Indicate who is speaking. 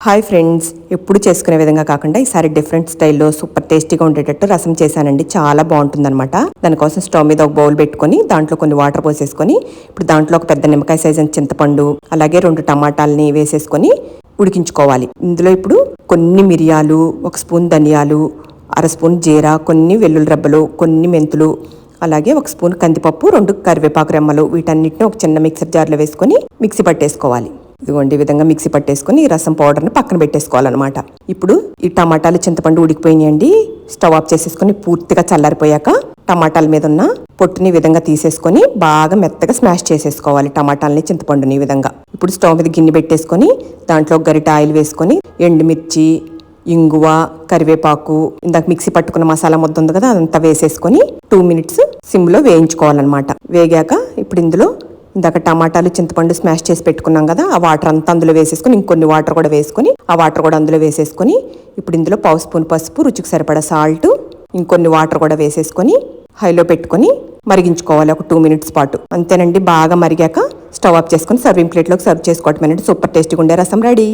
Speaker 1: Hi friends, ఎప్పుడు చేసుకునే విధంగా కాకుండా ఈసారి డిఫరెంట్ స్టైల్లో సూపర్ టేస్టీగా ఉండేటట్టు రసం చేశానండి. చాలా బాగుంటుందన్నమాట. దానికోసం స్టవ్ మీద ఒక బౌల్ పెట్టుకొని దాంట్లో కొన్ని వాటర్ పోసేసుకొని ఇప్పుడు దాంట్లో ఒక పెద్ద నిమ్మకాయ సైజు చింతపండు అలాగే 2 టమాటాలని వేసేసుకొని ఉడికించుకోవాలి. ఇందులో ఇప్పుడు కొన్ని మిరియాలు, 1 స్పూన్ ధనియాలు, అర స్పూన్ జీరా, కొన్ని వెల్లుల్లి రెబ్బలు, కొన్ని మెంతులు, అలాగే 1 స్పూన్ కందిపప్పు, 2 కరివేపాకు రెమ్మలు, వీటన్నిటిని ఒక చిన్న మిక్సర్ జార్లో వేసుకొని మిక్సీ పట్టేసుకోవాలి. ఇదిగోండి, ఈ విధంగా మిక్సీ పట్టేసుకొని ఈ రసం పౌడర్ని పక్కన పెట్టేసుకోవాలన్నమాట. ఇప్పుడు ఈ టమాటాలు చింతపండు ఉడికిపోయినాయండి. స్టవ్ ఆఫ్ చేసేసుకొని పూర్తిగా చల్లారిపోయాక టమాటాల మీద ఉన్న పొట్టుని విధంగా తీసేసుకొని బాగా మెత్తగా స్మాష్ చేసేసుకోవాలి టమాటాలని, చింతపండుని ఈ విధంగా. ఇప్పుడు స్టవ్ మీద గిన్నె పెట్టేసుకొని దాంట్లో గరిట ఆయిల్ వేసుకొని ఎండుమిర్చి, ఇంగువ, కరివేపాకు, ఇందాక మిక్సీ పట్టుకున్న మసాలా ముద్ద ఉంది కదా, అదంతా వేసేసుకొని 2 మినిట్స్ సిమ్లో వేయించుకోవాలన్నమాట. వేగాక ఇప్పుడు ఇందులో ఇందాక టమాటాలు చింతపండు స్మాష్ చేసి పెట్టుకున్నాం కదా, ఆ వాటర్ అంతా అందులో వేసేసుకొని ఇంకొన్ని వాటర్ కూడా వేసుకొని ఆ వాటర్ కూడా అందులో వేసేసుకొని ఇప్పుడు ఇందులో 1 స్పూన్ పసుపు, రుచికి సరిపడా సాల్ట్, ఇంకొన్ని వాటర్ కూడా వేసేసుకొని హైలో పెట్టుకొని మరిగించుకోవాలి ఒక 2 మినిట్స్ పాటు. అంతేనండి, బాగా మరిగాక స్టవ్ ఆఫ్ చేసుకొని సర్వింగ్ ప్లేట్లోకి సర్వ్ చేసుకోవటమేనండి. సూపర్ టేస్టీగా ఉండే రసం రెడీ.